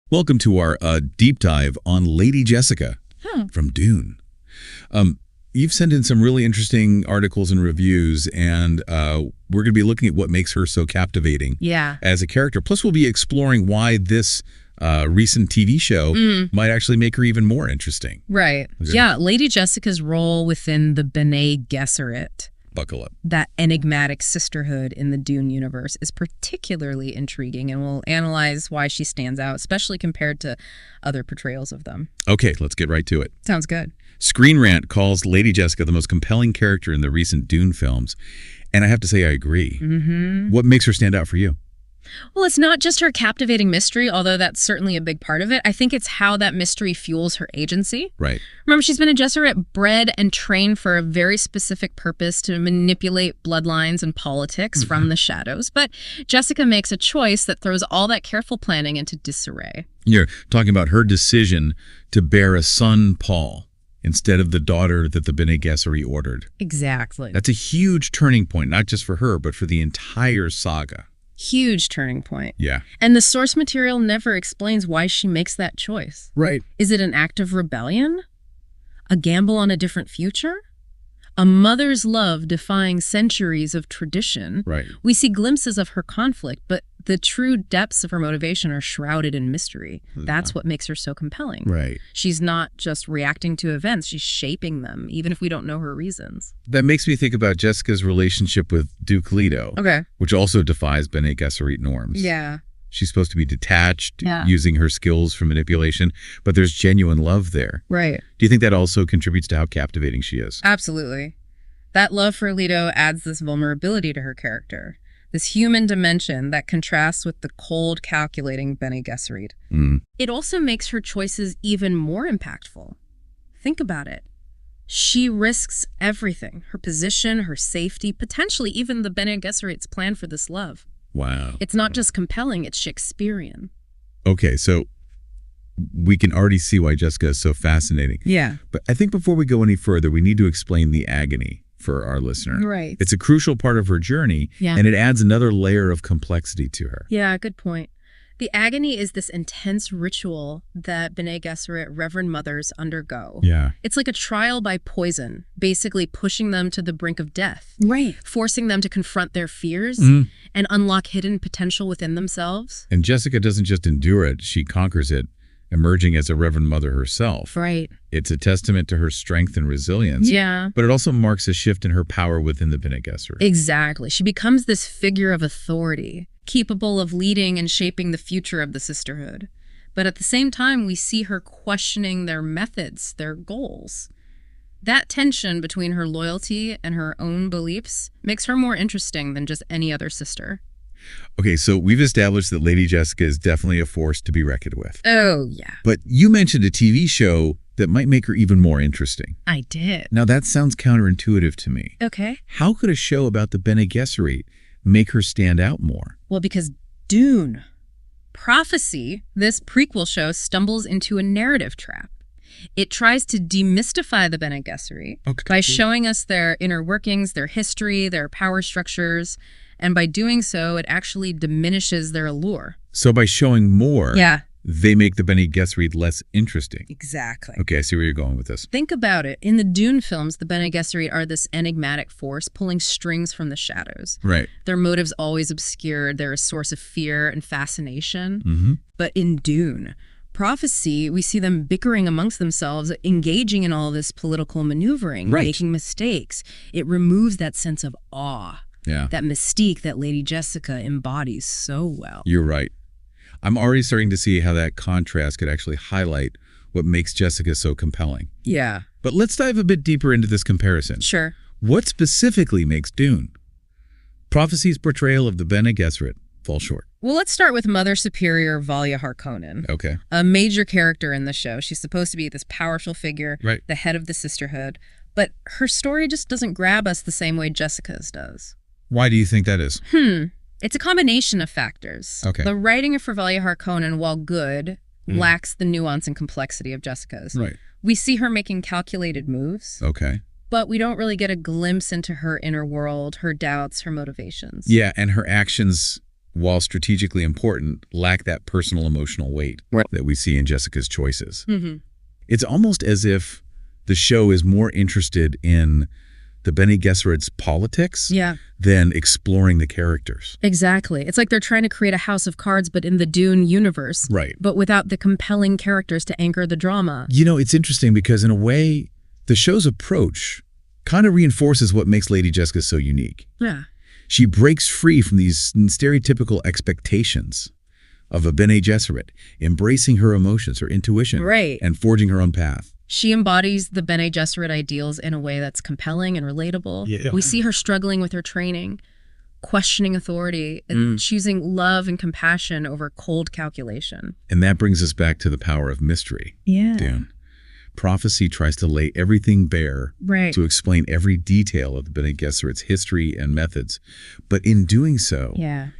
Welcome to our deep dive on Lady Jessica from Dune. You've sent in some really interesting articles and reviews, and we're going to be looking at what makes her so captivating as a character. Plus, we'll be exploring why this recent TV show might actually make her even more interesting. Right. Yeah, Lady Jessica's role within the Bene Gesserit, buckle up, that enigmatic sisterhood in the Dune universe, is particularly intriguing, and we'll analyze why she stands out, especially compared to other portrayals of them. Okay, let's get right to it. Sounds good. Screen Rant calls Lady Jessica the most compelling character in the recent Dune films, and I have to say I agree. What makes her stand out for you? Well, it's not just her captivating mystery, although that's certainly a big part of it. I think it's how that mystery fuels her agency. Right. Remember, she's been a Gesserit bred and trained for a very specific purpose to manipulate bloodlines and politics from the shadows. But Jessica makes a choice that throws all that careful planning into disarray. You're talking about her decision to bear a son, Paul, instead of the daughter that the Bene Gesserit ordered. Exactly. That's a huge turning point, not just for her, but for the entire saga. Huge turning point. Yeah. And the source material never explains why she makes that choice. Right. Is it an act of rebellion? A gamble on a different future? A mother's love defying centuries of tradition? Right. We see glimpses of her conflict, but the true depths of her motivation are shrouded in mystery. That's what makes her so compelling. Right. She's not just reacting to events, she's shaping them, even if we don't know her reasons. That makes me think about Jessica's relationship with Duke Leto, which also defies Bene Gesserit norms. Yeah. She's supposed to be detached, using her skills for manipulation, but there's genuine love there. Right. Do you think that also contributes to how captivating she is? Absolutely. That love for Leto adds this vulnerability to her character, this human dimension that contrasts with the cold, calculating Bene Gesserit. It also makes her choices even more impactful. Think about it. She risks everything, her position, her safety, potentially even the Bene Gesserit's plan for this love. Wow. It's not just compelling, it's Shakespearean. Okay, so we can already see why Jessica is so fascinating. Yeah. But I think before we go any further, we need to explain the agony for our listener. Right. It's a crucial part of her journey, and it adds another layer of complexity to her. Yeah, good point. The agony is this intense ritual that Bene Gesserit Reverend Mothers undergo. Yeah. It's like a trial by poison, basically pushing them to the brink of death. Right. Forcing them to confront their fears and unlock hidden potential within themselves. And Jessica doesn't just endure it, she conquers it, emerging as a Reverend Mother herself. Right. It's a testament to her strength and resilience. Yeah. But it also marks a shift in her power within the Bene Gesserit. Exactly. She becomes this figure of authority, capable of leading and shaping the future of the sisterhood. But at the same time, we see her questioning their methods, their goals. That tension between her loyalty and her own beliefs makes her more interesting than just any other sister. Okay, so we've established that Lady Jessica is definitely a force to be reckoned with. Oh, yeah. But you mentioned a TV show that might make her even more interesting. I did. Now, that sounds counterintuitive to me. Okay. How could a show about the Bene Gesserit make her stand out more? Well, because Dune Prophecy, this prequel show, stumbles into a narrative trap. It tries to demystify the Bene Gesserit by showing us their inner workings, their history, their power structures, and by doing so, it actually diminishes their allure. So by showing more, they make the Bene Gesserit less interesting. Exactly. Okay, I see where you're going with this. Think about it. In the Dune films, the Bene Gesserit are this enigmatic force pulling strings from the shadows. Right. Their motives always obscured. They're a source of fear and fascination. But in Dune Prophecy, we see them bickering amongst themselves, engaging in all this political maneuvering, making mistakes. It removes that sense of awe. Yeah. That mystique that Lady Jessica embodies so well. You're right. I'm already starting to see how that contrast could actually highlight what makes Jessica so compelling. Yeah. But let's dive a bit deeper into this comparison. Sure. What specifically makes Dune Prophecy's portrayal of the Bene Gesserit fall short? Well, let's start with Mother Superior Valia Harkonnen. Okay. A major character in the show. She's supposed to be this powerful figure, the head of the sisterhood. But her story just doesn't grab us the same way Jessica's does. Why do you think that is? It's a combination of factors. Okay. The writing of Valia Harkonnen, while good, lacks the nuance and complexity of Jessica's. Right. We see her making calculated moves. Okay. But we don't really get a glimpse into her inner world, her doubts, her motivations. Yeah, and her actions while strategically important, lack that personal emotional weight that we see in Jessica's choices. It's almost as if the show is more interested in the Bene Gesserit's politics than exploring the characters. Exactly. It's like they're trying to create a house of cards, but in the Dune universe. Right. But without the compelling characters to anchor the drama. You know, it's interesting because in a way, the show's approach kind of reinforces what makes Lady Jessica so unique. Yeah. She breaks free from these stereotypical expectations of a Bene Gesserit, embracing her emotions, her intuition, and forging her own path. She embodies the Bene Gesserit ideals in a way that's compelling and relatable. Yeah. We see her struggling with her training, questioning authority, and choosing love and compassion over cold calculation. And that brings us back to the power of mystery. Yeah. Dune. Prophecy tries to lay everything bare to explain every detail of the Bene Gesserit's history and methods. But in doing so,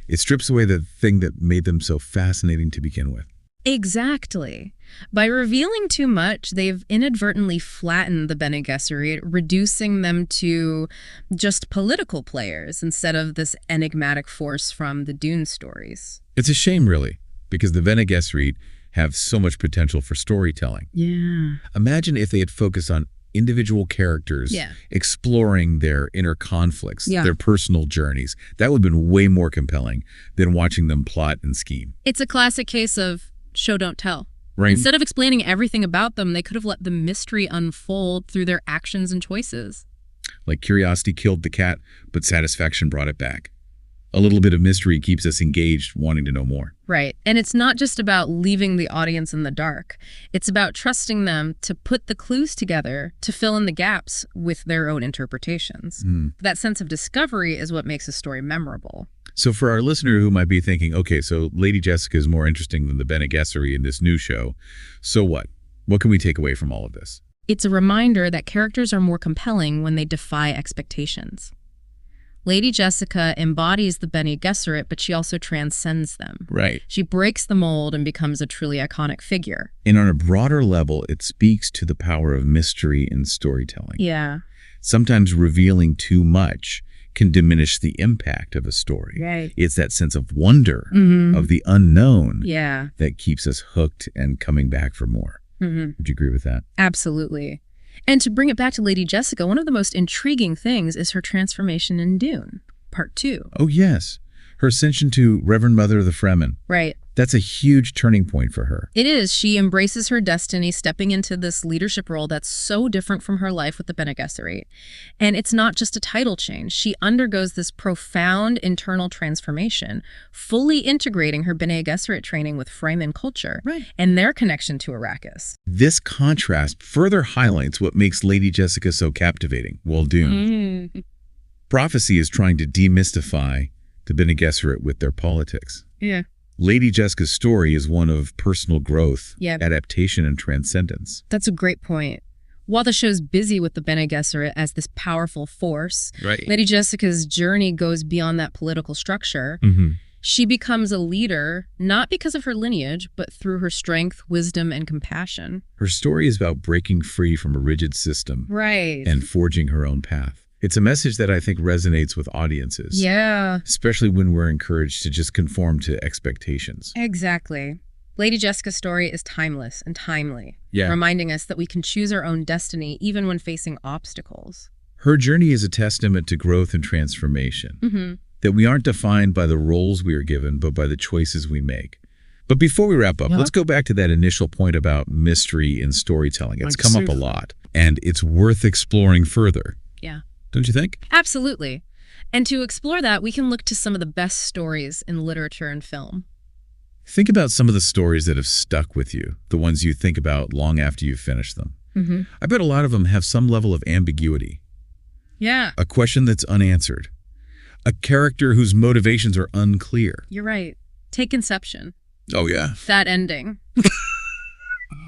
it strips away the thing that made them so fascinating to begin with. Exactly. By revealing too much, they've inadvertently flattened the Bene Gesserit, reducing them to just political players instead of this enigmatic force from the Dune stories. It's a shame, really, because the Bene Gesserit have so much potential for storytelling. Yeah. Imagine if they had focused on individual characters, exploring their inner conflicts, their personal journeys. That would have been way more compelling than watching them plot and scheme. It's a classic case of show, don't tell. Right. Instead of explaining everything about them, they could have let the mystery unfold through their actions and choices. Like curiosity killed the cat, but satisfaction brought it back. A little bit of mystery keeps us engaged, wanting to know more. Right. And it's not just about leaving the audience in the dark. It's about trusting them to put the clues together to fill in the gaps with their own interpretations. That sense of discovery is what makes a story memorable. So for our listener who might be thinking, okay, so Lady Jessica is more interesting than the Bene Gesserit in this new show. So what? What can we take away from all of this? It's a reminder that characters are more compelling when they defy expectations. Lady Jessica embodies the Bene Gesserit, but she also transcends them. Right. She breaks the mold and becomes a truly iconic figure. And on a broader level, it speaks to the power of mystery in storytelling. Yeah. Sometimes revealing too much can diminish the impact of a story. Right. It's that sense of wonder, of the unknown, that keeps us hooked and coming back for more. Would you agree with that? Absolutely. And to bring it back to Lady Jessica, one of the most intriguing things is her transformation in Dune Part Two. Oh, yes. Her ascension to Reverend Mother of the Fremen. Right. That's a huge turning point for her. It is. She embraces her destiny, stepping into this leadership role that's so different from her life with the Bene Gesserit. And it's not just a title change. She undergoes this profound internal transformation, fully integrating her Bene Gesserit training with Fremen culture and their connection to Arrakis. This contrast further highlights what makes Lady Jessica so captivating. Well, Dune. Prophecy is trying to demystify the Bene Gesserit with their politics. Yeah. Lady Jessica's story is one of personal growth, adaptation, and transcendence. That's a great point. While the show's busy with the Bene Gesserit as this powerful force, Lady Jessica's journey goes beyond that political structure. She becomes a leader, not because of her lineage, but through her strength, wisdom, and compassion. Her story is about breaking free from a rigid system and forging her own path. It's a message that I think resonates with audiences. Yeah. Especially when we're encouraged to just conform to expectations. Exactly. Lady Jessica's story is timeless and timely, reminding us that we can choose our own destiny even when facing obstacles. Her journey is a testament to growth and transformation. That we aren't defined by the roles we are given, but by the choices we make. But before we wrap up, let's go back to that initial point about mystery in storytelling. It's come up a lot, and it's worth exploring further. Yeah. Don't you think? Absolutely. And to explore that, we can look to some of the best stories in literature and film. Think about some of the stories that have stuck with you, the ones you think about long after you've finished them. I bet a lot of them have some level of ambiguity. Yeah. A question that's unanswered. A character whose motivations are unclear. You're right. Take Inception. Oh, yeah. That ending.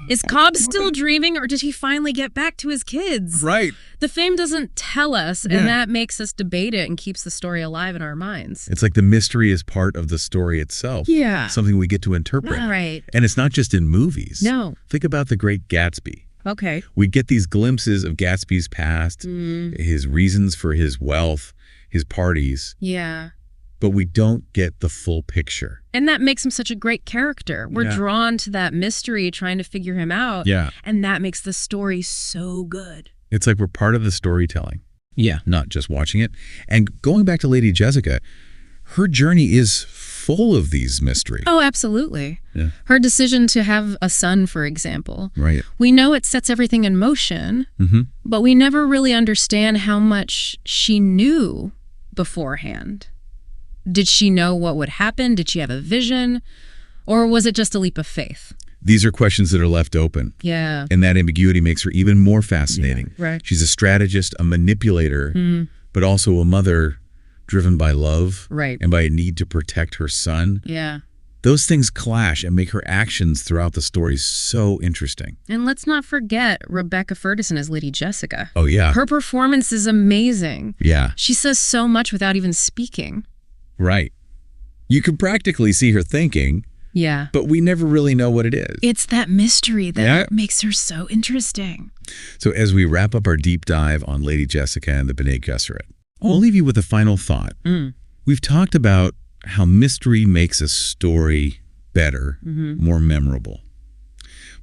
Is Cobb still dreaming, or did he finally get back to his kids? Right. The fame doesn't tell us, and that makes us debate it and keeps the story alive in our minds. It's like the mystery is part of the story itself. Yeah. Something we get to interpret. Right. And it's not just in movies. No. Think about The Great Gatsby. Okay. We get these glimpses of Gatsby's past, his reasons for his wealth, his parties. Yeah. but we don't get the full picture. And that makes him such a great character. We're drawn to that mystery, trying to figure him out. Yeah. And that makes the story so good. It's like we're part of the storytelling. Yeah. Not just watching it. And going back to Lady Jessica, her journey is full of these mysteries. Oh, absolutely. Yeah. Her decision to have a son, for example. Right. We know it sets everything in motion, but we never really understand how much she knew beforehand. Did she know what would happen? Did she have a vision? Or was it just a leap of faith? These are questions that are left open. Yeah. And that ambiguity makes her even more fascinating. Yeah, right. She's a strategist, a manipulator, but also a mother driven by love and by a need to protect her son. Yeah. Those things clash and make her actions throughout the story so interesting. And let's not forget Rebecca Ferguson as Lady Jessica. Oh, yeah. Her performance is amazing. Yeah. She says so much without even speaking. Right. You can practically see her thinking. Yeah. But we never really know what it is. It's that mystery that makes her so interesting. So as we wrap up our deep dive on Lady Jessica and the Bene Gesserit, I'll leave you with a final thought. We've talked about how mystery makes a story better, more memorable.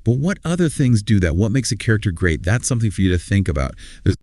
But what other things do that? What makes a character great? That's something for you to think about. There's